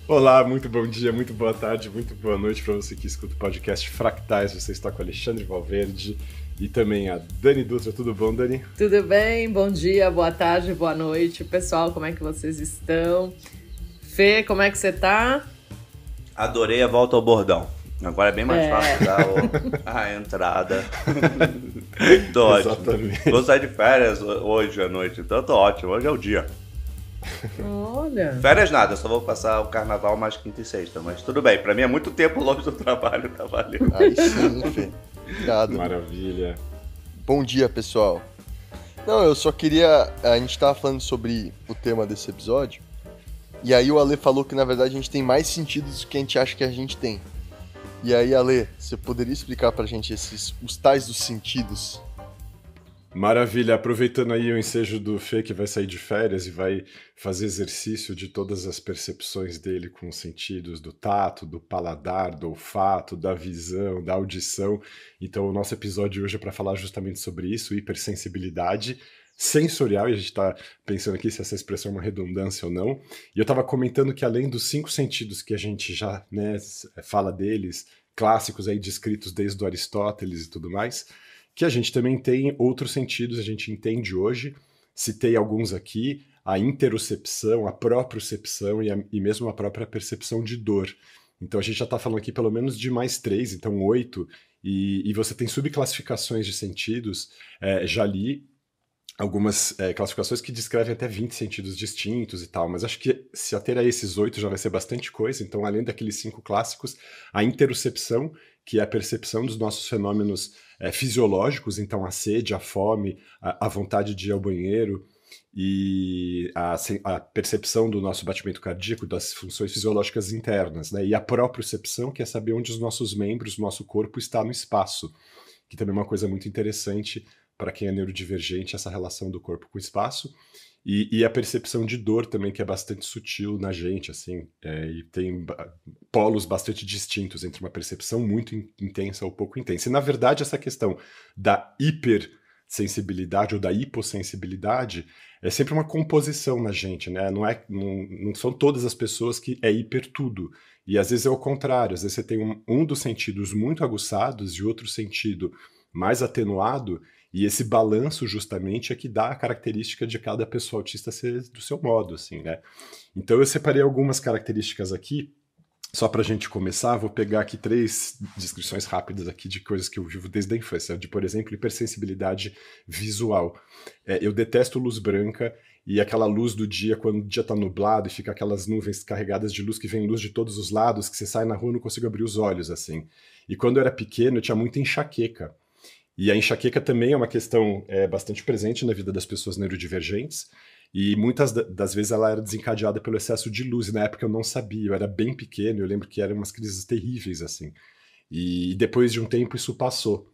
Olá, muito bom dia, muito boa tarde, muito boa noite para você que escuta o podcast Fractais. Você está com o Alexandre Valverde e também a Dani Dutra. Tudo bom, Dani? Tudo bem? Bom dia, boa tarde, boa noite. Pessoal, como é que vocês estão? Fê, como é que você tá? Adorei a volta ao bordão. Agora é bem mais fácil dar a entrada. Tô ótimo. Exatamente. Vou sair de férias hoje à noite, então tô ótimo. Hoje é o dia. Olha. Férias nada, só vou passar o carnaval mais quinta e sexta, mas tudo bem. Pra mim é muito tempo longe do trabalho, tá valendo. Aí sim, Fê. Obrigado. Maravilha. Bom dia, pessoal. Não, eu só queria... A gente tava falando sobre o tema desse episódio, e aí o Ale falou que, na verdade, a gente tem mais sentidos do que a gente acha que a gente tem. E aí, Ale, você poderia explicar pra gente os tais dos sentidos? Maravilha, aproveitando aí o ensejo do Fê que vai sair de férias e vai fazer exercício de todas as percepções dele com os sentidos do tato, do paladar, do olfato, da visão, da audição. Então o nosso episódio hoje é para falar justamente sobre isso, hipersensibilidade sensorial, e a gente está pensando aqui se essa expressão é uma redundância ou não. E eu estava comentando que além dos 5 sentidos que a gente já fala deles, clássicos aí descritos desde o Aristóteles e tudo mais, que a gente também tem outros sentidos, a gente entende hoje, citei alguns aqui, a interocepção, a propriocepção e mesmo a própria percepção de dor. Então a gente já está falando aqui pelo menos de mais 3, então 8, e você tem subclassificações de sentidos, já li algumas classificações que descrevem até 20 sentidos distintos e tal, mas acho que se ater a esses 8 já vai ser bastante coisa. Então, além daqueles 5 clássicos, a interocepção, que é a percepção dos nossos fenômenos fisiológicos, então a sede, a fome, a vontade de ir ao banheiro e a percepção do nosso batimento cardíaco, das funções fisiológicas internas, né? E a propriocepção, que é saber onde os nossos membros, o nosso corpo está no espaço, que também é uma coisa muito interessante para quem é neurodivergente, essa relação do corpo com o espaço. E a percepção de dor também, que é bastante sutil na gente, assim, e tem polos bastante distintos entre uma percepção muito intensa ou pouco intensa. E, na verdade, essa questão da hipersensibilidade ou da hipossensibilidade é sempre uma composição na gente, né? Não são todas as pessoas que é hiper tudo. E, às vezes, é o contrário. Às vezes, você tem um dos sentidos muito aguçados e outro sentido mais atenuado, e esse balanço justamente é que dá a característica de cada pessoa autista ser do seu modo, assim, né? Então eu separei algumas características aqui, só pra gente começar, vou pegar aqui 3 descrições rápidas aqui de coisas que eu vivo desde a infância, de, por exemplo, hipersensibilidade visual. Eu detesto luz branca e aquela luz do dia, quando o dia tá nublado e fica aquelas nuvens carregadas de luz que vem luz de todos os lados, que você sai na rua e não consigo abrir os olhos, assim. E quando eu era pequeno, eu tinha muita enxaqueca. E a enxaqueca também é uma questão bastante presente na vida das pessoas neurodivergentes, e muitas das vezes ela era desencadeada pelo excesso de luz. Na época eu não sabia, eu era bem pequeno, eu lembro que eram umas crises terríveis, assim. E depois de um tempo isso passou.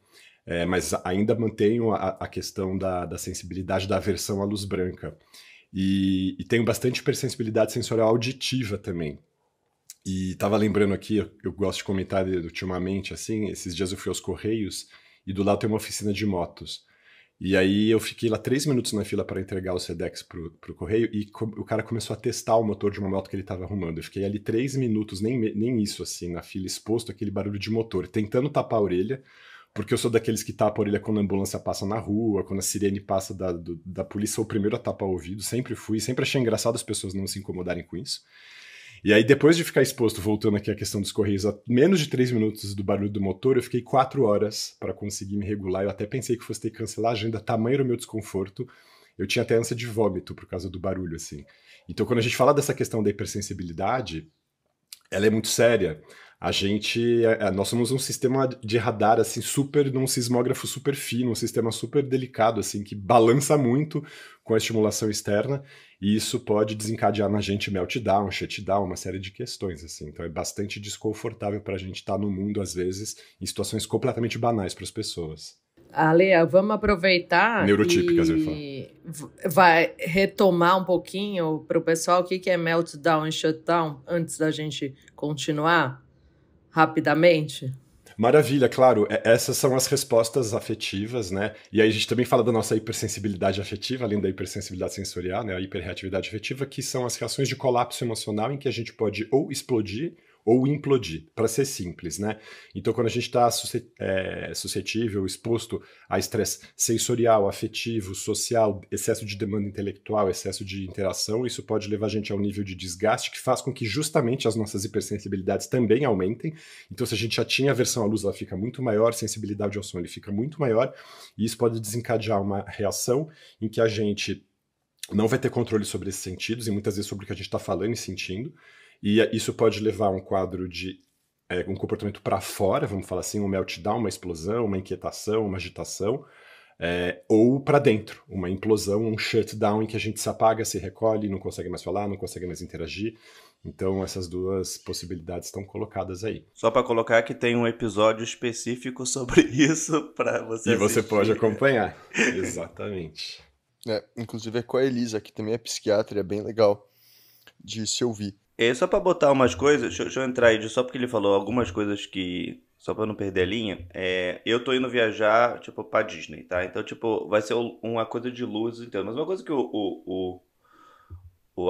Mas ainda mantenho a questão da sensibilidade, da aversão à luz branca. E tenho bastante hipersensibilidade sensorial auditiva também. E estava lembrando aqui, eu gosto de comentar ultimamente, assim, esses dias eu fui aos Correios, e do lado tem uma oficina de motos. E aí eu fiquei lá 3 minutos na fila para entregar o Sedex pro correio, e o cara começou a testar o motor de uma moto que ele estava arrumando. Eu fiquei ali 3 minutos, nem isso assim, na fila, exposto àquele barulho de motor, tentando tapar a orelha, porque eu sou daqueles que tapa a orelha quando a ambulância passa na rua, quando a sirene passa da polícia, sou o primeiro a tapar o ouvido, sempre fui, sempre achei engraçado as pessoas não se incomodarem com isso. E aí, depois de ficar exposto, voltando aqui à questão dos Correios, a menos de 3 minutos do barulho do motor, eu fiquei 4 horas para conseguir me regular. Eu até pensei que fosse ter que cancelar a agenda, tamanho era o meu desconforto. Eu tinha até ânsia de vômito por causa do barulho, assim. Então, quando a gente fala dessa questão da hipersensibilidade, ela é muito séria. Nós somos um sistema de radar, assim, num sismógrafo super fino, um sistema super delicado, assim, que balança muito com a estimulação externa, e isso pode desencadear na gente meltdown, shutdown, uma série de questões, assim. Então é bastante desconfortável para a gente estar no mundo, às vezes, em situações completamente banais para as pessoas. Ale, vamos aproveitar Neurotípicas, eu ia e vai retomar um pouquinho para o pessoal o que é meltdown e shutdown antes da gente continuar rapidamente. Maravilha, claro. Essas são as respostas afetivas, né? E aí a gente também fala da nossa hipersensibilidade afetiva, além da hipersensibilidade sensorial, né? A hiperreatividade afetiva, que são as reações de colapso emocional em que a gente pode ou explodir ou implodir, para ser simples, né? Então, quando a gente está suscetível, exposto a estresse sensorial, afetivo, social, excesso de demanda intelectual, excesso de interação, isso pode levar a gente a um nível de desgaste que faz com que justamente as nossas hipersensibilidades também aumentem. Então, se a gente já tinha aversão à luz, ela fica muito maior, sensibilidade ao som, ele fica muito maior, e isso pode desencadear uma reação em que a gente não vai ter controle sobre esses sentidos, e muitas vezes sobre o que a gente está falando e sentindo, e isso pode levar a um quadro de um comportamento para fora, vamos falar assim, um meltdown, uma explosão, uma inquietação, uma agitação, ou para dentro, uma implosão, um shutdown em que a gente se apaga, se recolhe, não consegue mais falar, não consegue mais interagir. Então essas duas possibilidades estão colocadas aí. Só para colocar que tem um episódio específico sobre isso para você assistir. E você pode acompanhar. Exatamente. Inclusive é com a Elisa, que também é psiquiatra, é bem legal de se ouvir. Só pra botar umas coisas, deixa eu entrar aí, só porque ele falou algumas coisas que, só pra não perder a linha, eu tô indo viajar, tipo, pra Disney, tá? Então, tipo, vai ser uma coisa de luz, entendeu? Mas uma coisa que o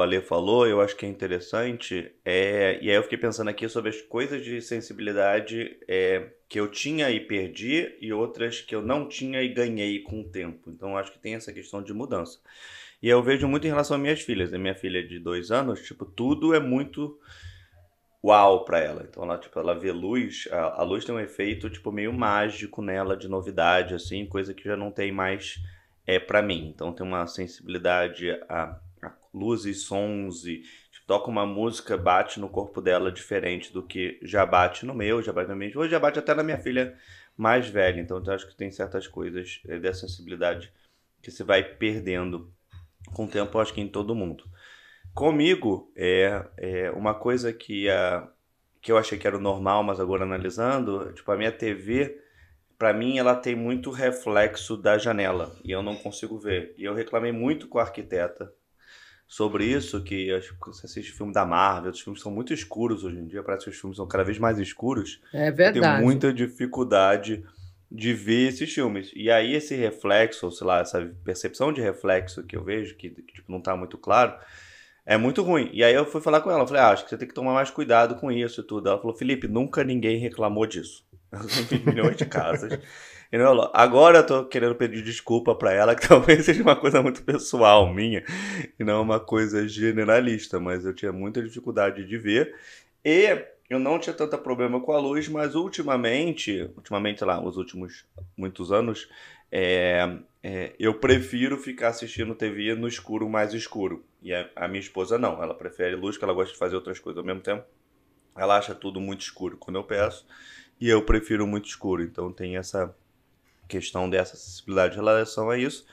Ale falou, eu acho que é interessante, e aí eu fiquei pensando aqui sobre as coisas de sensibilidade que eu tinha e perdi, e outras que eu não tinha e ganhei com o tempo. Então, eu acho que tem essa questão de mudança. E eu vejo muito em relação às minhas filhas. A minha filha de 2 anos, tipo, tudo é muito uau pra ela. Então, ela vê luz, a luz tem um efeito, tipo, meio mágico nela, de novidade, assim, coisa que já não tem mais pra mim. Então, tem uma sensibilidade a luzes, sons, e tipo, toca uma música, bate no corpo dela diferente do que já bate no meu, já bate na minha, hoje já bate até na minha filha mais velha. Então, eu acho que tem certas coisas dessa sensibilidade que você vai perdendo com o tempo, acho que em todo mundo. Comigo, uma coisa que eu achei que era o normal, mas agora analisando, tipo, a minha TV, pra mim, ela tem muito reflexo da janela, e eu não consigo ver. E eu reclamei muito com a arquiteta sobre isso, que acho que você assiste filme da Marvel, os filmes são muito escuros hoje em dia, parece que os filmes são cada vez mais escuros. É verdade. Eu tenho muita dificuldade de ver esses filmes. E aí esse reflexo, ou sei lá, essa percepção de reflexo que eu vejo, que tipo, não tá muito claro, é muito ruim. E aí eu fui falar com ela, eu falei, acho que você tem que tomar mais cuidado com isso e tudo. Ela falou, Felipe, nunca ninguém reclamou disso. Eu vi milhões de casas. E ela falou, agora eu tô querendo pedir desculpa pra ela, que talvez seja uma coisa muito pessoal minha, e não uma coisa generalista, mas eu tinha muita dificuldade de ver. E eu não tinha tanto problema com a luz, mas ultimamente lá, os últimos muitos anos, eu prefiro ficar assistindo TV no escuro, mais escuro. E a minha esposa não, ela prefere luz, que ela gosta de fazer outras coisas ao mesmo tempo. Ela acha tudo muito escuro quando eu peço, e eu prefiro muito escuro. Então tem essa questão dessa sensibilidade em relação a isso.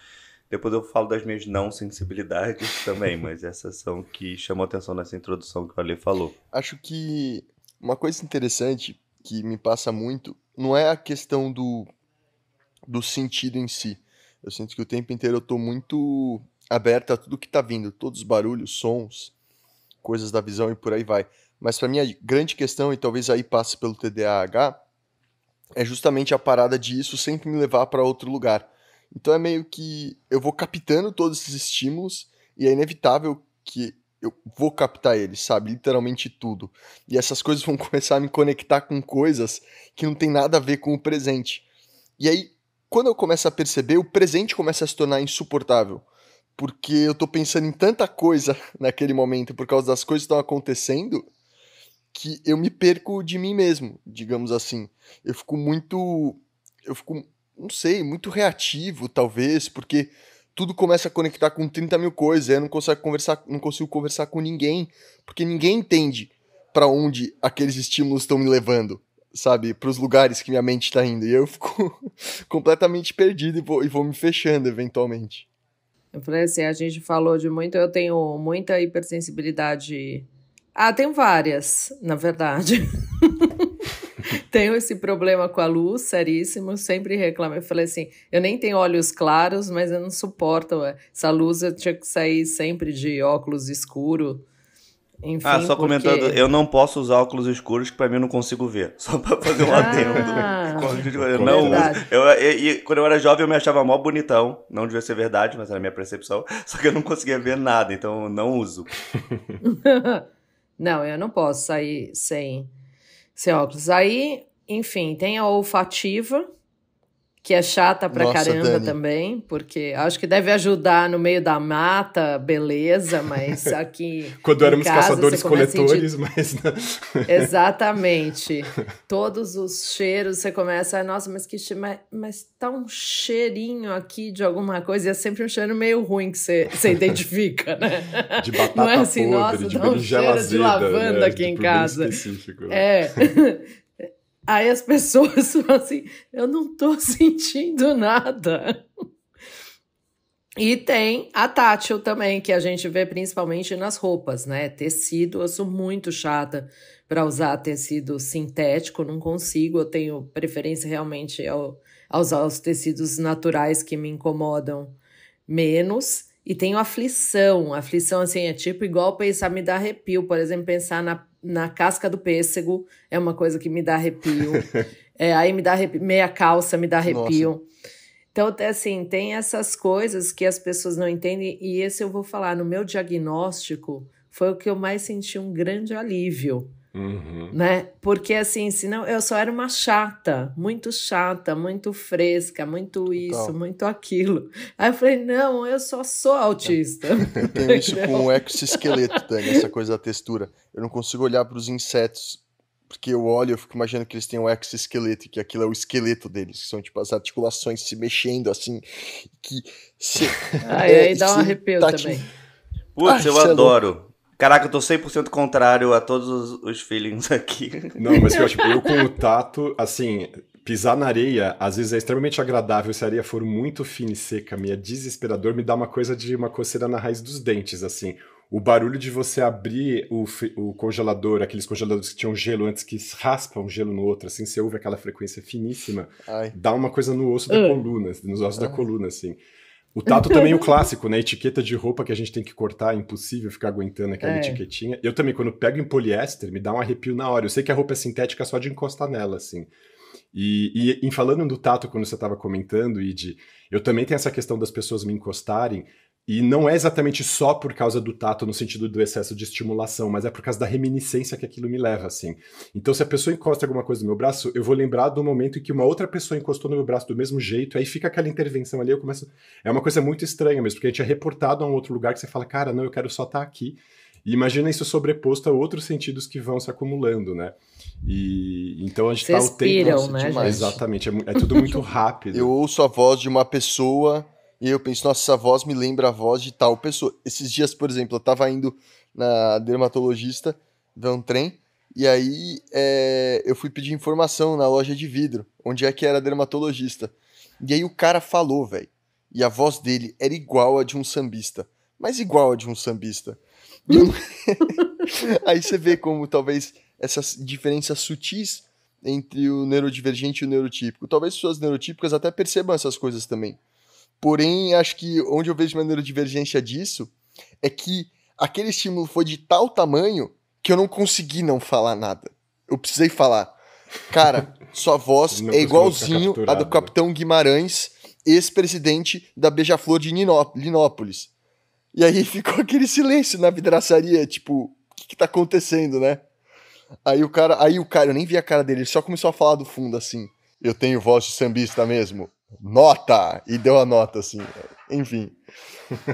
Depois eu falo das minhas não sensibilidades também, mas essas são que chamam atenção nessa introdução que o Ale falou. Acho que uma coisa interessante que me passa muito não é a questão do sentido em si. Eu sinto que o tempo inteiro eu tô muito aberto a tudo que tá vindo, todos os barulhos, sons, coisas da visão e por aí vai. Mas pra mim a grande questão, e talvez aí passe pelo TDAH, é justamente a parada de isso sempre me levar pra outro lugar. Então é meio que eu vou captando todos esses estímulos e é inevitável que eu vou captar eles, sabe? Literalmente tudo. E essas coisas vão começar a me conectar com coisas que não tem nada a ver com o presente. E aí, quando eu começo a perceber, o presente começa a se tornar insuportável. Porque eu tô pensando em tanta coisa naquele momento por causa das coisas que estão acontecendo que eu me perco de mim mesmo, digamos assim. Eu fico, não sei, muito reativo, talvez, porque tudo começa a conectar com 30 mil coisas, aí eu não consigo conversar com ninguém, porque ninguém entende pra onde aqueles estímulos estão me levando, sabe? Pros lugares que minha mente tá indo. E eu fico completamente perdido e vou me fechando, eventualmente. Eu falei assim, a gente falou de muito, eu tenho muita hipersensibilidade. Tenho várias, na verdade. Tenho esse problema com a luz, seríssimo, sempre reclamo. Eu falei assim, eu nem tenho olhos claros, mas eu não suporto essa luz, eu tinha que sair sempre de óculos escuro. enfim, só comentando, eu não posso usar óculos escuros que pra mim eu não consigo ver. Só pra fazer um adendo. Eu não uso. E quando eu era jovem eu me achava mó bonitão. Não devia ser verdade, mas era a minha percepção. Só que eu não conseguia ver nada, então eu não uso. Não, eu não posso sair sem óculos. Aí, enfim, tem a olfativa, que é chata pra caramba, Dani, também, porque acho que deve ajudar no meio da mata, beleza, mas aqui quando éramos caçadores-coletores, mas... Exatamente. Todos os cheiros, você começa, nossa, mas que cheiro, mas tá um cheirinho aqui de alguma coisa, e é sempre um cheiro meio ruim que você identifica, né? De batata não é assim, podre, nossa, de dá um cheiro azeda, de lavanda, né? Aqui em casa. Específico. Aí as pessoas falam assim, eu não tô sentindo nada. E tem a tátil também, que a gente vê principalmente nas roupas, né? Tecido, eu sou muito chata para usar tecido sintético, não consigo, eu tenho preferência realmente a usar os tecidos naturais que me incomodam menos. E tenho aflição assim, é tipo igual pensar, me dá arrepio, por exemplo, pensar na casca do pêssego é uma coisa que me dá arrepio. Aí me dá arrepio, meia calça me dá arrepio. Nossa. Então, assim, tem essas coisas que as pessoas não entendem, e esse eu vou falar, no meu diagnóstico, foi o que eu mais senti um grande alívio. Né? Porque assim, senão eu só era uma chata, muito fresca, muito isso, muito aquilo. Aí eu falei, não, eu só sou autista. Eu tenho isso com o exoesqueleto, Dani, essa coisa da textura. Eu não consigo olhar para os insetos, porque eu olho e fico imaginando que eles têm um exoesqueleto, e que aquilo é o esqueleto deles, que são tipo as articulações se mexendo assim, que aí dá um arrepio também. Putz, eu adoro. Caraca, eu tô 100% contrário a todos os feelings aqui. Não, mas eu com o tato, assim, pisar na areia, às vezes é extremamente agradável. Se a areia for muito fina e seca, meio desesperador, me dá uma coisa de uma coceira na raiz dos dentes, assim. O barulho de você abrir o congelador, aqueles congeladores que tinham gelo antes, que raspa um gelo no outro, assim, você ouve aquela frequência finíssima, dá uma coisa no osso da coluna, nos ossos da coluna, assim. O tato também é o clássico, né? Etiqueta de roupa que a gente tem que cortar, é impossível ficar aguentando aquela etiquetinha. Eu também, quando pego em poliéster, me dá um arrepio na hora. Eu sei que a roupa é sintética só de encostar nela, assim. E em falando do tato, quando você estava comentando, Id, eu também tenho essa questão das pessoas me encostarem, e não é exatamente só por causa do tato no sentido do excesso de estimulação, mas é por causa da reminiscência que aquilo me leva, assim. Então, se a pessoa encosta alguma coisa no meu braço, eu vou lembrar do momento em que uma outra pessoa encostou no meu braço do mesmo jeito, aí fica aquela intervenção ali, eu começo... É uma coisa muito estranha mesmo, porque a gente é reportado a um outro lugar que você fala, cara, não, eu quero só estar aqui. E imagina isso sobreposto a outros sentidos que vão se acumulando, né? E então a gente tá o tempo... né, exatamente, é tudo muito rápido. Eu ouço a voz de uma pessoa... E eu penso, nossa, essa voz me lembra a voz de tal pessoa. Esses dias, por exemplo, eu tava indo na dermatologista, ver um trem, e aí eu fui pedir informação na loja de vidro, onde é que era dermatologista. E aí o cara falou, velho, e a voz dele era igual a de um sambista, mas igual a de um sambista. Aí você vê como talvez essas diferenças sutis entre o neurodivergente e o neurotípico. Talvez pessoas neurotípicas até percebam essas coisas também. Porém, acho que onde eu vejo uma neurodivergência disso é que aquele estímulo foi de tal tamanho que eu não consegui não falar nada. Eu precisei falar. Cara, sua voz é igualzinho a do Capitão Guimarães, ex-presidente da Beija-Flor de Linópolis. E aí ficou aquele silêncio na vidraçaria, tipo, o que tá acontecendo, né? Aí o cara, eu nem vi a cara dele, ele só começou a falar do fundo, assim, eu tenho voz de sambista mesmo. Nota! E deu a nota, assim. Enfim.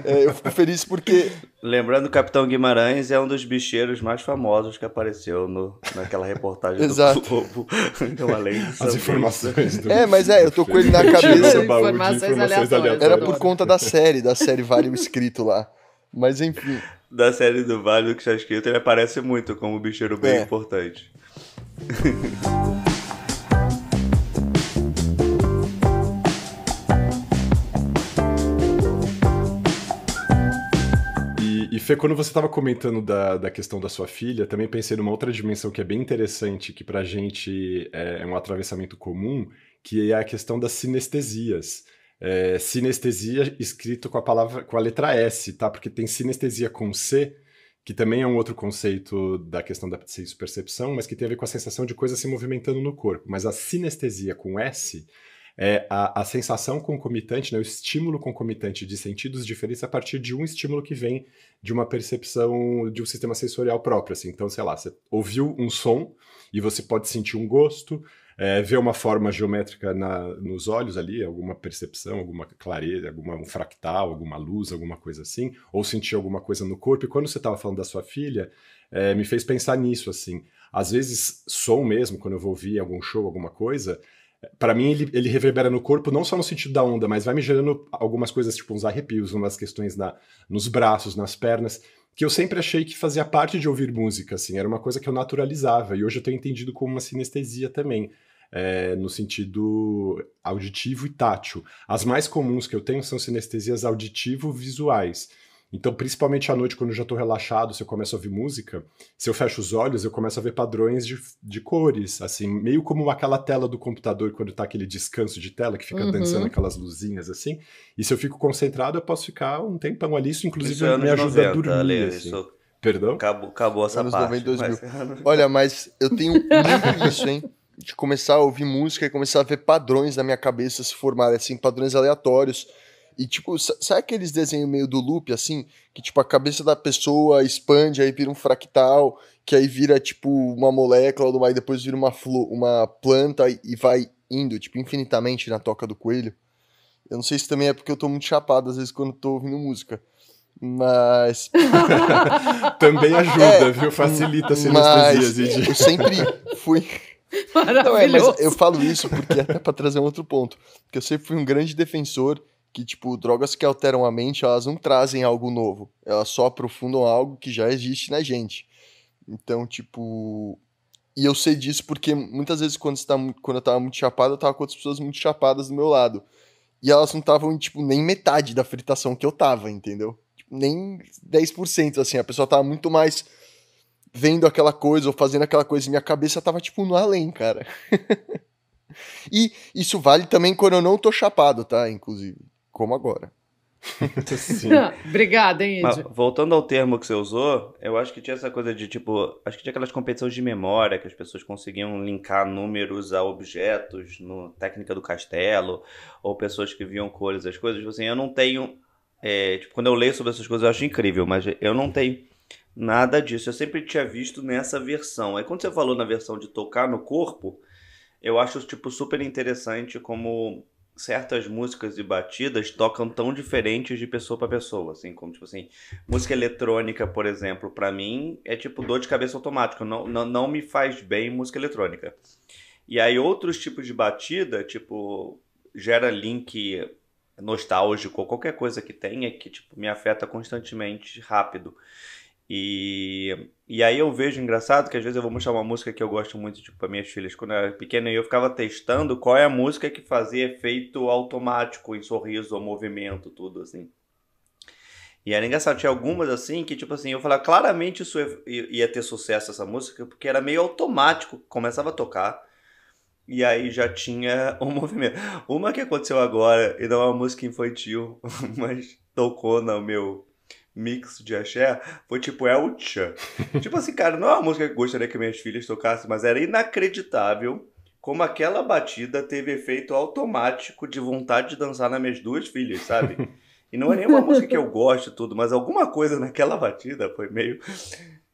Eu fico feliz porque... Lembrando, o Capitão Guimarães é um dos bicheiros mais famosos que apareceu naquela reportagem Exato. do Globo. Então, além disso, as informações do... mas eu tô com ele na cabeça. Informações aleatórias. Era por conta da série Vale o Escrito lá. Mas enfim. Da série do Vale o que está escrito, ele aparece muito como um bicheiro bem importante. E Fê, quando você estava comentando da questão da sua filha, também pensei numa outra dimensão que é bem interessante, que pra gente é um atravessamento comum, que é a questão das sinestesias. Sinestesia escrito com a letra S, tá? Porque tem sinestesia com C, que também é um outro conceito da questão da senspercepção, mas que tem a ver com a sensação de coisa se movimentando no corpo. Mas a sinestesia com S é a sensação concomitante, né, o estímulo concomitante de sentidos diferentes a partir de um estímulo que vem de uma percepção de um sistema sensorial próprio. Assim. Então, sei lá, você ouviu um som e você pode sentir um gosto, ver uma forma geométrica nos olhos ali, alguma percepção, alguma clareza, um fractal, alguma luz, alguma coisa assim, ou sentir alguma coisa no corpo. E quando você estava falando da sua filha, me fez pensar nisso, assim. Às vezes, som mesmo, quando eu vou ouvir algum show, alguma coisa, para mim ele reverbera no corpo, não só no sentido da onda, mas vai me gerando algumas coisas, tipo uns arrepios, umas questões nos braços, nas pernas, que eu sempre achei que fazia parte de ouvir música, assim, era uma coisa que eu naturalizava, e hoje eu tenho entendido como uma sinestesia também, no sentido auditivo e tátil. As mais comuns que eu tenho são sinestesias auditivo-visuais. Então, principalmente à noite, quando eu já estou relaxado, se eu começo a ouvir música, se eu fecho os olhos, eu começo a ver padrões de cores, assim, meio como aquela tela do computador, quando tá aquele descanso de tela, que fica dançando aquelas luzinhas, assim. E se eu fico concentrado, eu posso ficar um tempão ali, isso inclusive Isso é me anos ajuda 90, a dormir, Ale, assim. isso Perdão? acabou essa Anos parte. 90, 2000. Olha, mas eu tenho muito isso, hein? De começar a ouvir música e começar a ver padrões na minha cabeça se formarem, assim, padrões aleatórios. E, tipo, sabe aqueles desenhos meio do loop, assim? Que, tipo, a cabeça da pessoa expande, aí vira um fractal, que aí vira, tipo, uma molécula, aí depois vira uma planta e vai indo, tipo, infinitamente na toca do coelho. Eu não sei se também é porque eu tô muito chapado, às vezes, quando tô ouvindo música. Mas... Também ajuda, viu? Facilita a sinestesia, Zidi. Eu sempre fui... Maravilhoso. Mas eu falo isso porque até pra trazer um outro ponto. Porque eu sempre fui um grande defensor que, tipo, drogas que alteram a mente, elas não trazem algo novo. Elas só aprofundam algo que já existe na gente. Então, tipo... E eu sei disso porque muitas vezes quando eu tava muito chapado, eu tava com outras pessoas muito chapadas do meu lado. E elas não estavam, tipo, nem metade da fritação que eu tava, entendeu? Tipo, nem 10%, assim. A pessoa tava muito mais vendo aquela coisa ou fazendo aquela coisa. E minha cabeça tava, tipo, no além, cara. E isso vale também quando eu não tô chapado, tá? Inclusive. Como agora. Sim. Obrigada, hein, Mas, Id? voltando ao termo que você usou, eu acho que tinha essa coisa de, tipo, acho que tinha aquelas competições de memória que as pessoas conseguiam linkar números a objetos no técnica do castelo, ou pessoas que viam cores, as coisas. Tipo assim, eu não tenho, tipo, quando eu leio sobre essas coisas eu acho incrível, mas eu não tenho nada disso. Eu sempre tinha visto nessa versão. Aí quando você falou na versão de tocar no corpo, eu acho, tipo, super interessante como certas músicas e batidas tocam tão diferentes de pessoa para pessoa, assim, como, tipo assim, música eletrônica, por exemplo, para mim é tipo dor de cabeça automática, não me faz bem música eletrônica. E aí outros tipos de batida, tipo, gera link nostálgico, ou qualquer coisa que tenha que, tipo, me afeta constantemente rápido. E aí eu vejo engraçado que às vezes eu vou mostrar uma música que eu gosto muito, tipo, para minhas filhas quando eu era pequena, e eu ficava testando qual é a música que fazia efeito automático em sorriso ou movimento, tudo assim. E era engraçado, tinha algumas assim que, tipo assim, eu falava claramente isso ia ter sucesso essa música, porque era meio automático, começava a tocar, e aí já tinha um movimento. Uma que aconteceu agora, e não é uma música infantil, mas tocou no meu mix de axé, foi tipo El Tchan. Tipo assim, cara, não é uma música que eu gostaria que minhas filhas tocassem, mas era inacreditável como aquela batida teve efeito automático de vontade de dançar nas minhas duas filhas, sabe? E não é nenhuma música que eu gosto e tudo, mas alguma coisa naquela batida foi meio,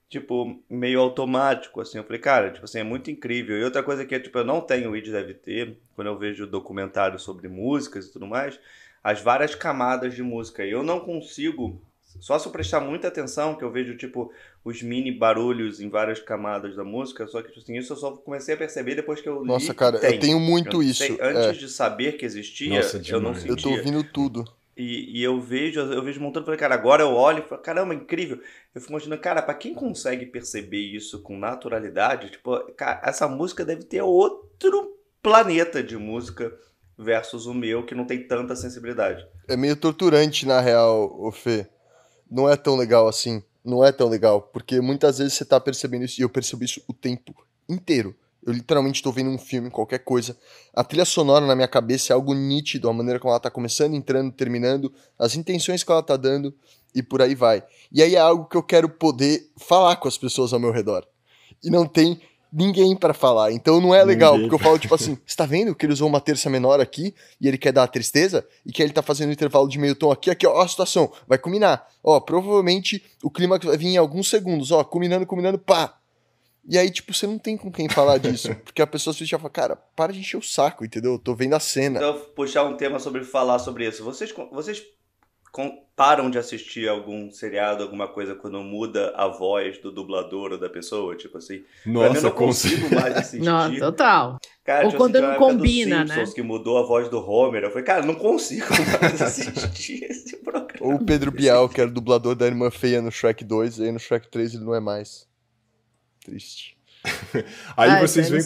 tipo, meio automático, assim. Eu falei, cara, tipo assim, é muito incrível. E outra coisa que, tipo, eu não tenho, o Id deve ter, quando eu vejo documentários sobre músicas e tudo mais, as várias camadas de música. E eu não consigo... Só se eu prestar muita atenção, que eu vejo, tipo, os mini barulhos em várias camadas da música, só que, tipo assim, isso eu só comecei a perceber depois que eu li. Nossa, cara, eu tenho muito isso. Antes de saber que existia, Nossa, eu não demais. sentia. Eu tô ouvindo tudo. E eu vejo montando, falei, cara, agora eu olho e falo, caramba, incrível. Eu fico imaginando, cara, pra quem consegue perceber isso com naturalidade, tipo, cara, essa música deve ter outro planeta de música versus o meu, que não tem tanta sensibilidade. É meio torturante, na real, ô Fê. Não é tão legal assim. Não é tão legal. Porque muitas vezes você tá percebendo isso, e eu percebo isso o tempo inteiro. Eu literalmente tô vendo um filme, qualquer coisa. A trilha sonora na minha cabeça é algo nítido, a maneira como ela tá começando, entrando, terminando, as intenções que ela tá dando e por aí vai. E aí é algo que eu quero poder falar com as pessoas ao meu redor. E não tem ninguém pra falar. Então não é legal, porque eu falo tipo assim, você tá vendo que ele usou uma terça menor aqui e ele quer dar a tristeza? E que ele tá fazendo um intervalo de meio tom aqui, ó, a situação, vai culminar. Ó, provavelmente o clímax vai vir em alguns segundos, ó, culminando, pá. E aí, tipo, você não tem com quem falar disso. Porque a pessoa já fala, cara, para de encher o saco, entendeu? Eu tô vendo a cena. Então, puxar um tema sobre falar sobre isso. Vocês param de assistir algum seriado, alguma coisa, quando muda a voz do dublador ou da pessoa? Tipo assim, nossa, pra mim eu não consigo mais assistir. Não, total. Cara, ou quando não combina, Simpsons, né? Que mudou a voz do Homer. Eu falei, cara, não consigo mais assistir esse programa. Ou o Pedro Bial, que era o dublador da Irmã Feia no Shrek 2, e aí no Shrek 3 ele não é mais. Triste. Aí vocês veem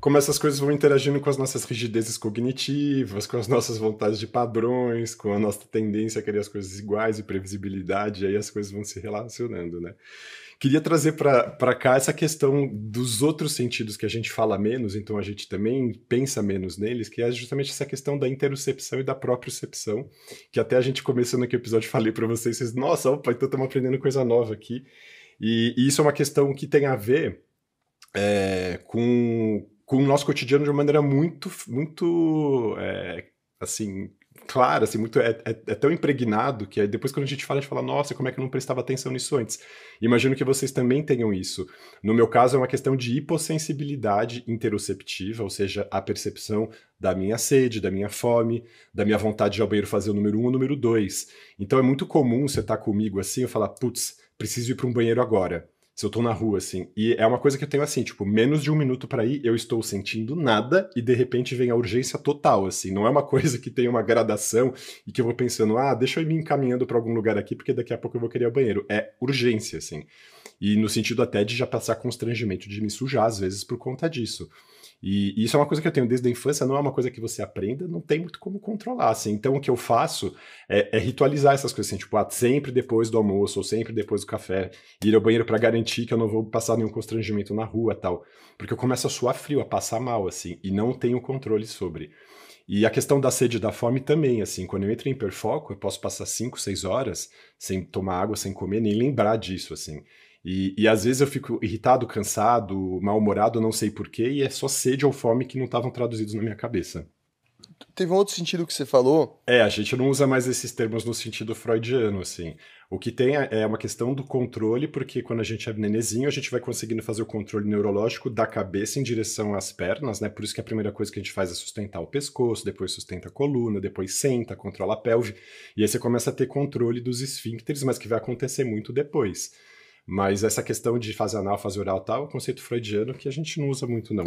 como essas coisas vão interagindo com as nossas rigidezes cognitivas, com as nossas vontades de padrões, com a nossa tendência a querer as coisas iguais e previsibilidade, e aí as coisas vão se relacionando, né? Queria trazer para cá essa questão dos outros sentidos que a gente fala menos, então a gente também pensa menos neles, que é justamente essa questão da interocepção e da propriocepção, que até a gente começando aqui o episódio falei para vocês, nossa, opa, então estamos aprendendo coisa nova aqui. E isso é uma questão que tem a ver com o nosso cotidiano de uma maneira muito assim, clara, assim, é tão impregnado que depois quando a gente fala, nossa, como é que eu não prestava atenção nisso antes? Imagino que vocês também tenham isso. No meu caso é uma questão de hipossensibilidade interoceptiva, ou seja, a percepção da minha sede, da minha fome, da minha vontade de ir ao banheiro fazer o número 1 ou o número 2. Então é muito comum você estar comigo assim, eu falar, putz, preciso ir para um banheiro agora. Se eu tô na rua, assim. E é uma coisa que eu tenho assim, tipo, menos de 1 minuto pra ir, eu estou sentindo nada e de repente vem a urgência total, assim. Não é uma coisa que tem uma gradação e que eu vou pensando, deixa eu ir me encaminhando pra algum lugar aqui porque daqui a pouco eu vou querer ir ao banheiro. É urgência, assim. E no sentido até de já passar constrangimento de me sujar, às vezes, por conta disso. E isso é uma coisa que eu tenho desde a infância, não é uma coisa que você aprenda, não tem muito como controlar, assim. Então o que eu faço é ritualizar essas coisas, assim, tipo, sempre depois do almoço, ou sempre depois do café, ir ao banheiro para garantir que eu não vou passar nenhum constrangimento na rua, tal. Porque eu começo a suar frio, a passar mal, assim, e não tenho controle sobre. E a questão da sede e da fome também, assim, quando eu entro em hiperfoco, eu posso passar 5, 6 horas sem tomar água, sem comer, nem lembrar disso, assim. E às vezes eu fico irritado, cansado, mal-humorado, não sei porquê, e é só sede ou fome que não estavam traduzidos na minha cabeça. Teve um outro sentido que você falou? A gente não usa mais esses termos no sentido freudiano, assim. O que tem é uma questão do controle, porque quando a gente é nenezinho, a gente vai conseguindo fazer o controle neurológico da cabeça em direção às pernas, né? Por isso que a primeira coisa que a gente faz é sustentar o pescoço, depois sustenta a coluna, depois senta, controla a pelve, e aí você começa a ter controle dos esfíncteres, mas que vai acontecer muito depois. Mas essa questão de fase anal, fase oral e tal, é um conceito freudiano que a gente não usa muito, não.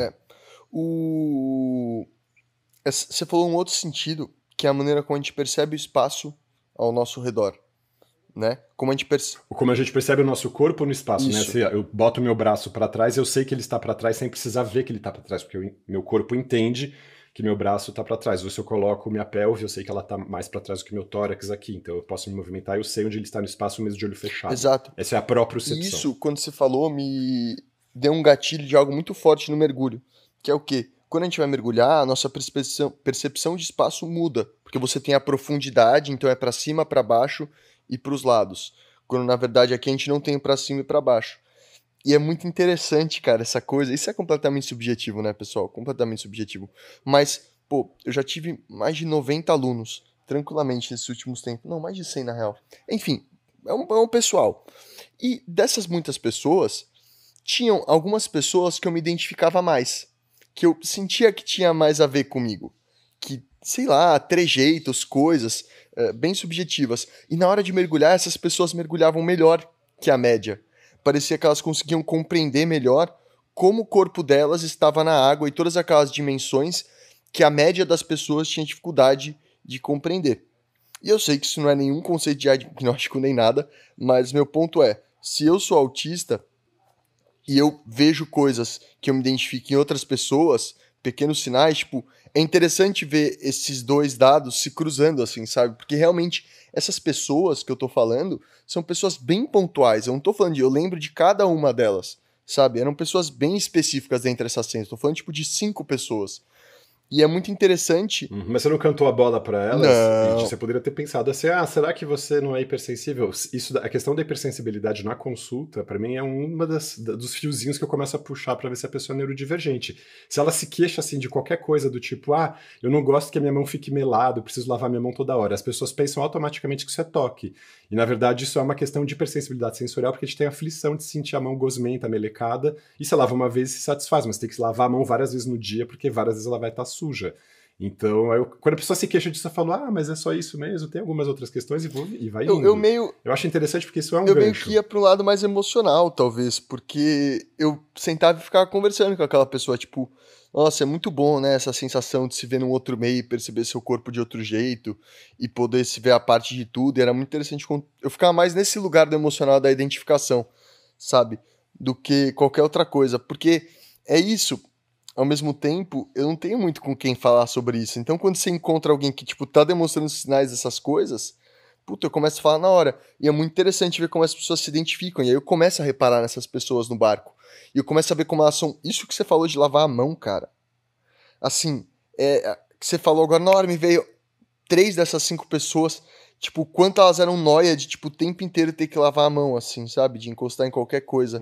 Você falou um outro sentido, que é a maneira como a gente percebe o espaço ao nosso redor, né? Como a gente percebe o nosso corpo no espaço, Isso. né? Se eu boto meu braço para trás, eu sei que ele está para trás sem precisar ver que ele está para trás, porque meu corpo entende que meu braço está para trás. Ou se eu coloco minha pelve, eu sei que ela está mais para trás do que meu tórax aqui. Então eu posso me movimentar e eu sei onde ele está no espaço mesmo de olho fechado. Exato. Essa é a propriocepção. Isso, quando você falou, me deu um gatilho de algo muito forte no mergulho. Que é o quê? Quando a gente vai mergulhar, a nossa percepção de espaço muda. Porque você tem a profundidade, então é para cima, para baixo e para os lados. Quando na verdade aqui a gente não tem para cima e para baixo. E é muito interessante, cara, essa coisa. Isso é completamente subjetivo, né, pessoal? Completamente subjetivo. Mas, pô, eu já tive mais de 90 alunos, tranquilamente, nesses últimos tempos. Não, mais de 100 na real. Enfim, é um pessoal. E dessas muitas pessoas, tinham algumas pessoas que eu me identificava mais. Que eu sentia que tinha mais a ver comigo. Que, sei lá, trejeitos, coisas bem subjetivas. E na hora de mergulhar, essas pessoas mergulhavam melhor que a média. Parecia que elas conseguiam compreender melhor como o corpo delas estava na água e todas aquelas dimensões que a média das pessoas tinha dificuldade de compreender. E eu sei que isso não é nenhum conceito de diagnóstico nem nada, mas meu ponto é, se eu sou autista e eu vejo coisas que eu me identifico em outras pessoas, pequenos sinais, tipo, é interessante ver esses dois dados se cruzando, assim, sabe? Porque realmente essas pessoas que eu tô falando são pessoas bem pontuais. Eu não tô falando eu lembro de cada uma delas, sabe? Eram pessoas bem específicas dentro dessa cena. Tô falando, tipo, de 5 pessoas. E é muito interessante... Mas você não cantou a bola pra elas? Não. E você poderia ter pensado assim, será que você não é hipersensível? A questão da hipersensibilidade na consulta, pra mim, é uma dos fiozinhos que eu começo a puxar pra ver se a pessoa é neurodivergente. Se ela se queixa, assim, de qualquer coisa do tipo, eu não gosto que a minha mão fique melada, eu preciso lavar minha mão toda hora. As pessoas pensam automaticamente que isso é toque. E, na verdade, isso é uma questão de hipersensibilidade sensorial, porque a gente tem a aflição de sentir a mão gosmenta, melecada, e você lava uma vez e se satisfaz, mas tem que lavar a mão várias vezes no dia, porque várias vezes ela vai estar suja. Então, quando a pessoa se queixa disso, eu falo, mas é só isso mesmo, tem algumas outras questões e vai indo. Eu acho interessante porque isso é um gancho. Eu meio que ia para um lado mais emocional, talvez, porque eu sentava e ficava conversando com aquela pessoa, tipo, nossa, é muito bom, né, essa sensação de se ver num outro meio e perceber seu corpo de outro jeito e poder se ver a parte de tudo, e era muito interessante. Eu ficava mais nesse lugar do emocional da identificação, sabe, do que qualquer outra coisa, porque é isso. Ao mesmo tempo, eu não tenho muito com quem falar sobre isso. Então, quando você encontra alguém que, tipo, tá demonstrando sinais dessas coisas, eu começo a falar na hora. E é muito interessante ver como as pessoas se identificam. E aí eu começo a reparar nessas pessoas no barco. E eu começo a ver como elas são... Isso que você falou de lavar a mão, cara. Assim, que você falou agora, na hora me veio 3 dessas 5 pessoas... Tipo, quanto elas eram nóia de, tipo, o tempo inteiro ter que lavar a mão, assim, sabe? De encostar em qualquer coisa.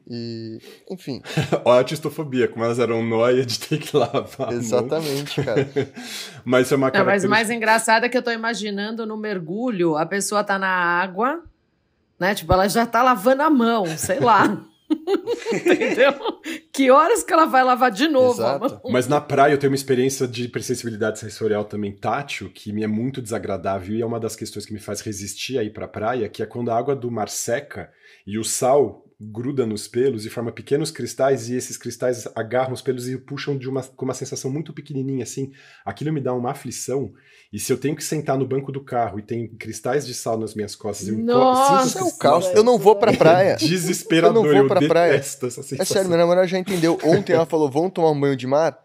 E, enfim. Olha a artistofobia, como elas eram nóia de ter que lavar a mão. Exatamente, cara. Mas isso é uma característica... Mas o mais engraçado é que eu tô imaginando no mergulho, a pessoa tá na água, né? Tipo, ela já tá lavando a mão, sei lá. Entendeu? Que horas que ela vai lavar de novo? Mas na praia eu tenho uma experiência de hipersensibilidade sensorial também tátil, que me é muito desagradável e é uma das questões que me faz resistir a ir pra praia, que é quando a água do mar seca e o sal gruda nos pelos e forma pequenos cristais, e esses cristais agarram os pelos e puxam com uma sensação muito pequenininha, assim. Aquilo me dá uma aflição, e se eu tenho que sentar no banco do carro e tem cristais de sal nas minhas costas... Nossa, é o caos. Eu não vou pra praia. Desesperador, eu detesto essa sensação. É sério, minha namorada já entendeu. Ontem ela falou, vamos tomar um banho de mar?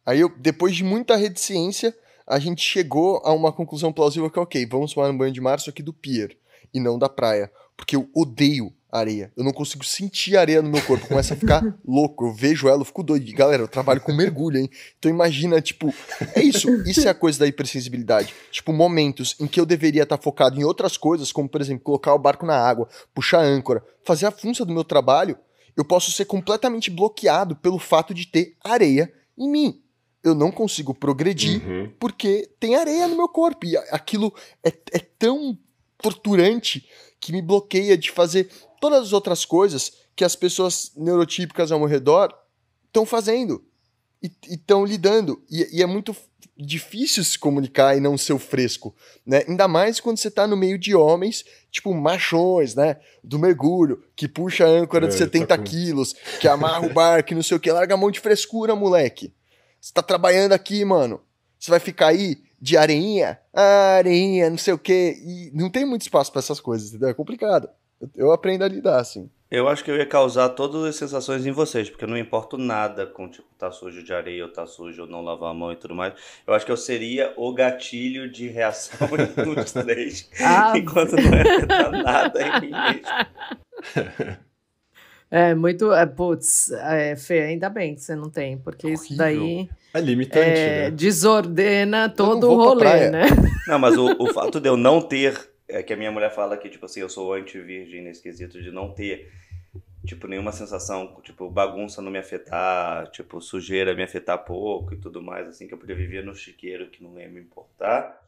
Aí depois de muita reticência, a gente chegou a uma conclusão plausível que é ok, vamos tomar um banho de mar, só que do pier, e não da praia. Porque eu odeio areia. Eu não consigo sentir areia no meu corpo. Começa a ficar louco. Eu vejo ela, eu fico doido. E, galera, eu trabalho com mergulho, hein? Então imagina, tipo... É isso. Isso é a coisa da hipersensibilidade. Tipo, momentos em que eu deveria estar focado em outras coisas, como, por exemplo, colocar o barco na água, puxar a âncora, fazer a função do meu trabalho, eu posso ser completamente bloqueado pelo fato de ter areia em mim. Eu não consigo progredir porque tem areia no meu corpo. E aquilo é tão torturante que me bloqueia de fazer todas as outras coisas que as pessoas neurotípicas ao meu redor estão fazendo e estão lidando. E é muito difícil se comunicar e não ser o fresco, né? Ainda mais quando você tá no meio de homens, tipo, machões, né? Do mergulho, que puxa a âncora de 70 quilos, que amarra o barco e não sei o que. Larga a mão de frescura, moleque. Você tá trabalhando aqui, mano. Você vai ficar aí de areinha? Areinha, não sei o que. E não tem muito espaço pra essas coisas, entendeu? É complicado. Eu aprendo a lidar, assim. Eu acho que eu ia causar todas as sensações em vocês, porque eu não importo nada com, tipo, tá sujo de areia, ou tá sujo, ou não lavar a mão e tudo mais. Eu acho que eu seria o gatilho de reação nos 3, enquanto não ia afetar nada em mim mesmo. Fê, ainda bem que você não tem, porque horrível. Isso daí é limitante, né? Desordena todo o rolê, né? Não, mas o fato de eu não ter, é que a minha mulher fala que, tipo assim, eu sou anti-virgem nesse quesito de não ter, tipo, nenhuma sensação, tipo, bagunça não me afetar, tipo, sujeira me afetar pouco e tudo mais, assim, que eu podia viver no chiqueiro que não ia me importar.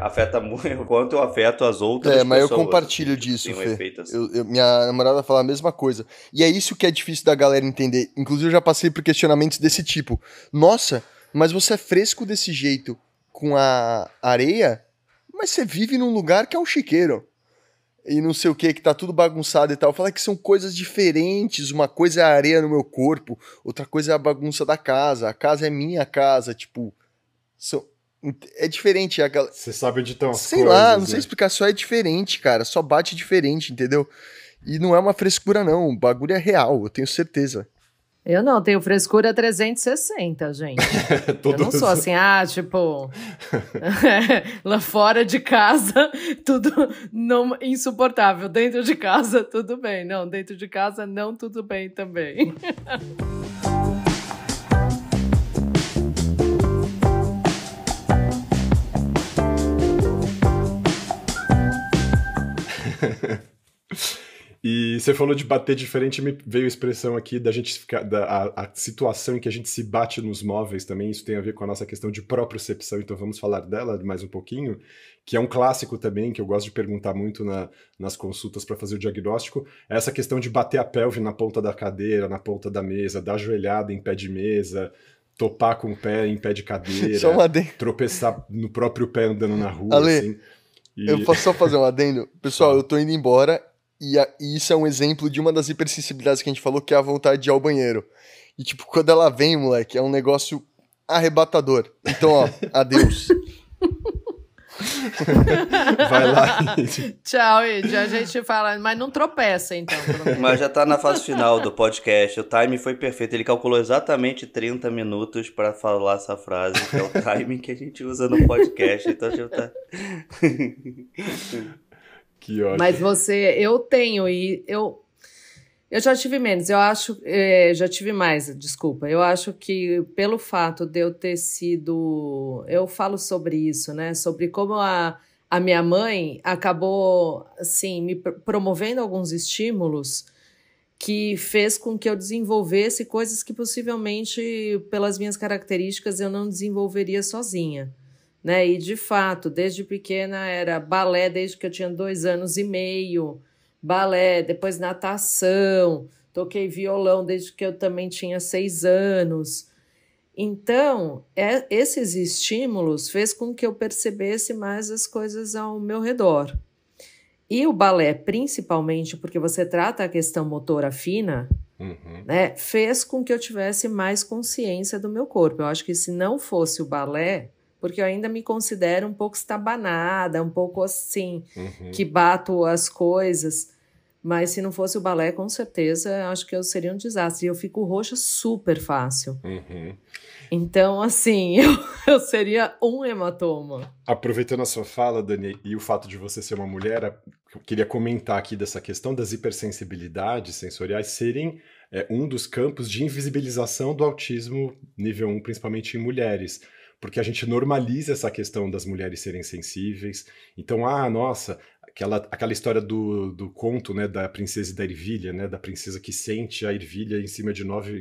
Afeta muito o quanto eu afeto as outras pessoas. Mas eu compartilho disso, Fê. Assim. Minha namorada fala a mesma coisa. E é isso que é difícil da galera entender. Inclusive, eu já passei por questionamentos desse tipo. Nossa, mas você é fresco desse jeito com a areia, mas você vive num lugar que é um chiqueiro. E não sei o que tá tudo bagunçado e tal. Fala que são coisas diferentes. Uma coisa é a areia no meu corpo, outra coisa é a bagunça da casa. A casa é minha casa, tipo... É diferente. Você sabe onde estão as sei coisas, lá, não né? sei explicar, só é diferente, cara. Só bate diferente, entendeu? E não é uma frescura, não. O bagulho é real, eu tenho certeza. Eu não, tenho frescura 360, gente. Eu não sou assim, tipo, lá fora de casa, tudo não, insuportável. Dentro de casa, tudo bem. Não, dentro de casa, não tudo bem também. E você falou de bater diferente, me veio a expressão aqui da gente ficar, a situação em que a gente se bate nos móveis também, isso tem a ver com a nossa questão de propriocepção, então vamos falar dela mais um pouquinho, que é um clássico também, que eu gosto de perguntar muito nas consultas para fazer o diagnóstico, é essa questão de bater a pelve na ponta da cadeira, na ponta da mesa, dar joelhada em pé de mesa, topar com o pé em pé de cadeira, tropeçar no próprio pé andando na rua. Ale, assim. Eu posso só fazer um adendo? Pessoal, eu tô indo embora e isso é um exemplo de uma das hipersensibilidades que a gente falou, que é a vontade de ir ao banheiro. E tipo, quando ela vem, moleque, é um negócio arrebatador. Então, ó, adeus. Vai lá. Tchau, Ed. A gente fala, mas não tropeça, então. Mas já tá na fase final do podcast. O time foi perfeito. Ele calculou exatamente 30 minutos pra falar essa frase, que é o timing que a gente usa no podcast. Então já tá. Que ótimo. Mas eu tenho, e eu já tive menos, eu acho, já tive mais, desculpa. Eu acho que pelo fato de eu ter sido, eu falo sobre isso, né? Sobre como a minha mãe acabou, assim, me promovendo alguns estímulos que fez com que eu desenvolvesse coisas que possivelmente, pelas minhas características, eu não desenvolveria sozinha. Né? E, de fato, desde pequena era balé, desde que eu tinha 2 anos e meio, balé, depois natação, toquei violão desde que eu também tinha 6 anos. Então, esses estímulos fez com que eu percebesse mais as coisas ao meu redor. E o balé, principalmente porque você trata a questão motora fina, né, fez com que eu tivesse mais consciência do meu corpo. Eu acho que se não fosse o balé, porque eu ainda me considero um pouco estabanada, um pouco assim, que bato as coisas. Mas se não fosse o balé, com certeza, acho que eu seria um desastre. E eu fico roxa super fácil. Então, assim, eu seria um hematoma. Aproveitando a sua fala, Dani, e o fato de você ser uma mulher, eu queria comentar aqui dessa questão das hipersensibilidades sensoriais serem um dos campos de invisibilização do autismo nível 1, principalmente em mulheres. Porque a gente normaliza essa questão das mulheres serem sensíveis. Então, nossa, aquela história do conto, né, da princesa e da ervilha, né, da princesa que sente a ervilha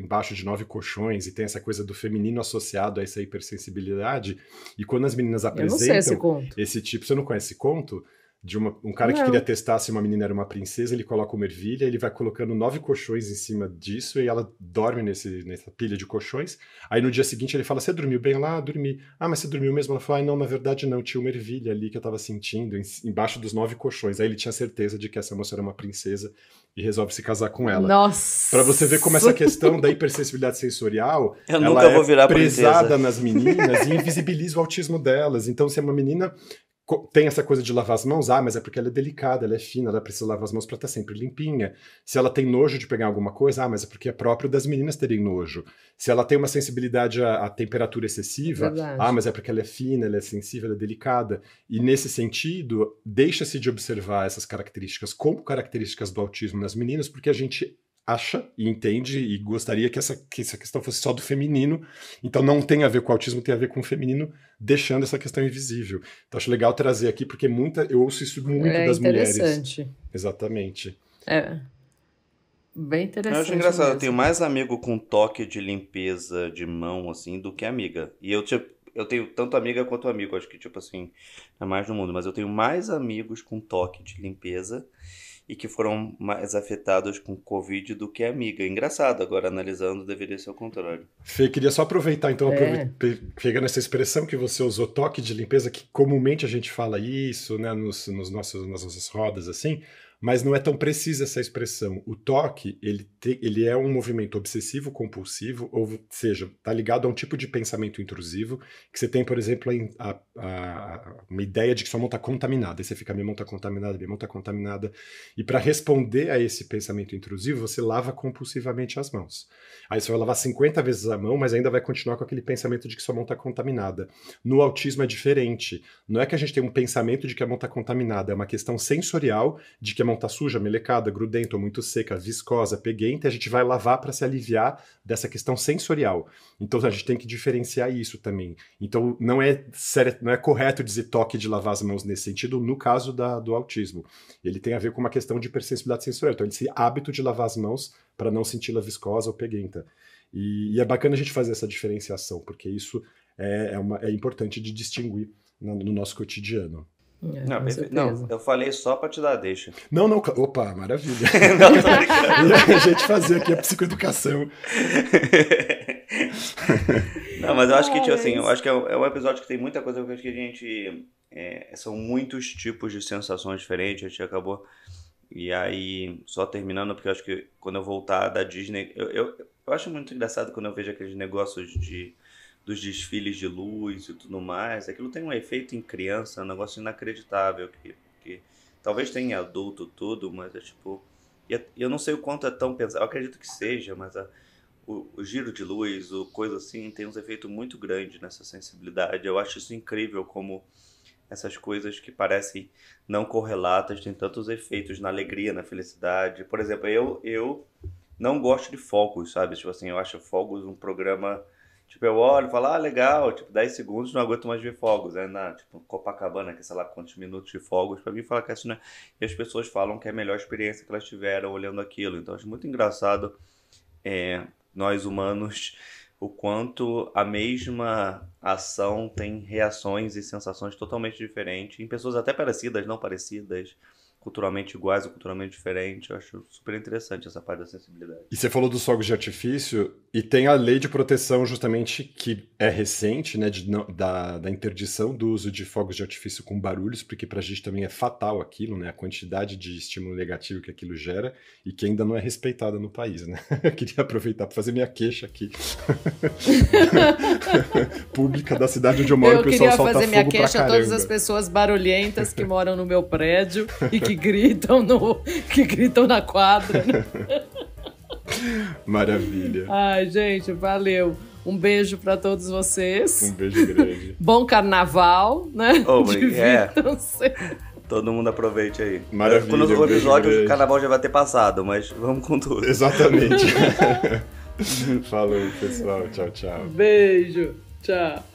embaixo de 9 colchões, e tem essa coisa do feminino associado a essa hipersensibilidade. E quando as meninas apresentam esse tipo... Você não conhece esse conto? De um cara que queria testar se uma menina era uma princesa, ele coloca uma ervilha, ele vai colocando 9 colchões em cima disso e ela dorme nessa pilha de colchões. Aí no dia seguinte ele fala, você dormiu bem lá? Dormi. Mas você dormiu mesmo? Ela fala, não, na verdade não, tinha uma ervilha ali que eu tava sentindo embaixo dos 9 colchões. Aí ele tinha certeza de que essa moça era uma princesa e resolve se casar com ela. Nossa! Pra você ver como essa questão da hipersensibilidade sensorial, ela vou virar prezada nas meninas e invisibiliza o autismo delas. Então se é uma menina... Tem essa coisa de lavar as mãos, mas é porque ela é delicada, ela é fina, ela precisa lavar as mãos para estar sempre limpinha. Se ela tem nojo de pegar alguma coisa, mas é porque é próprio das meninas terem nojo. Se ela tem uma sensibilidade à temperatura excessiva, mas é porque ela é fina, ela é sensível, ela é delicada. E nesse sentido, deixa-se de observar essas características como características do autismo nas meninas, porque a gente acha e entende e gostaria que essa questão fosse só do feminino, então não tem a ver com o autismo, tem a ver com o feminino, deixando essa questão invisível. Então acho legal trazer aqui, porque eu ouço isso muito das mulheres. É interessante. Exatamente. Bem interessante. Eu acho engraçado, mesmo. Eu tenho mais amigo com toque de limpeza de mão, assim, do que amiga. E eu tenho tanto amiga quanto amigo, acho que, tipo assim, é mais no mundo, mas eu tenho mais amigos com toque de limpeza e que foram mais afetados com Covid do que amiga. Engraçado, agora analisando, deveria ser o contrário. Fê, queria só aproveitar, então, pegando essa expressão que você usou, toque de limpeza, que comumente a gente fala isso, né, nas nossas rodas, assim, mas não é tão precisa essa expressão. O toque, ele é um movimento obsessivo-compulsivo, ou seja, está ligado a um tipo de pensamento intrusivo que você tem, por exemplo, uma ideia de que sua mão está contaminada, e você fica, minha mão está contaminada, minha mão está contaminada, e para responder a esse pensamento intrusivo, você lava compulsivamente as mãos. Aí você vai lavar 50 vezes a mão, mas ainda vai continuar com aquele pensamento de que sua mão está contaminada. No autismo é diferente. Não é que a gente tem um pensamento de que a mão está contaminada, é uma questão sensorial de que a mão está suja, melecada, grudenta, muito seca, viscosa, peguenta, e a gente vai lavar para se aliviar dessa questão sensorial. Então a gente tem que diferenciar isso também. Então não é correto dizer toque de lavar as mãos nesse sentido no caso do autismo. Ele tem a ver com uma questão de hipersensibilidade sensorial. Então esse hábito de lavar as mãos para não senti-la viscosa ou peguenta. E é bacana a gente fazer essa diferenciação, porque isso é importante de distinguir no nosso cotidiano. Não, eu falei só pra te dar deixa. Não, opa, maravilha. Não, tô brincando. A gente fazer aqui a psicoeducação. Não, mas eu acho que, tipo assim, eu acho que é um episódio que tem muita coisa, porque acho que a gente... são muitos tipos de sensações diferentes, a gente acabou... E aí, só terminando, porque eu acho que quando eu voltar da Disney... Eu acho muito engraçado quando eu vejo aqueles negócios dos desfiles de luz e tudo mais. Aquilo tem um efeito em criança, um negócio inacreditável, que talvez tenha em adulto tudo, mas é tipo... Eu não sei o quanto é tão pensado, eu acredito que seja, mas o giro de luz, o coisa assim, tem uns efeitos muito grandes nessa sensibilidade. Eu acho isso incrível, como essas coisas que parecem não correlatas têm tantos efeitos na alegria, na felicidade. Por exemplo, eu não gosto de fogos, sabe? Tipo assim, eu acho fogos um programa... Tipo, eu olho e falo, legal, tipo, 10 segundos, não aguento mais ver fogos, né? Tipo, Copacabana, que é, sei lá, quantos minutos de fogos, pra mim fala que assim, né? E as pessoas falam que é a melhor experiência que elas tiveram olhando aquilo. Então, acho muito engraçado, nós humanos, o quanto a mesma ação tem reações e sensações totalmente diferentes, em pessoas até parecidas, não parecidas, culturalmente iguais ou culturalmente diferentes. Eu acho super interessante essa parte da sensibilidade. E você falou dos fogos de artifício, e tem a lei de proteção justamente que é recente, né, da interdição do uso de fogos de artifício com barulhos, porque pra gente também é fatal aquilo, né, a quantidade de estímulo negativo que aquilo gera, e que ainda não é respeitada no país, né. Eu queria aproveitar para fazer minha queixa aqui. Pública da cidade onde eu moro, o pessoal solta fogo pra caramba. Eu queria fazer minha queixa a todas as pessoas barulhentas que moram no meu prédio e que gritam na quadra. Maravilha. Ai, gente, valeu. Um beijo pra todos vocês. Um beijo grande. Bom carnaval, né? Divirtam-se. Todo mundo aproveite aí. Maravilha. Quando o episódio, o carnaval já vai ter passado, mas vamos com tudo. Exatamente. Falou, pessoal. Tchau, tchau. Beijo. Tchau.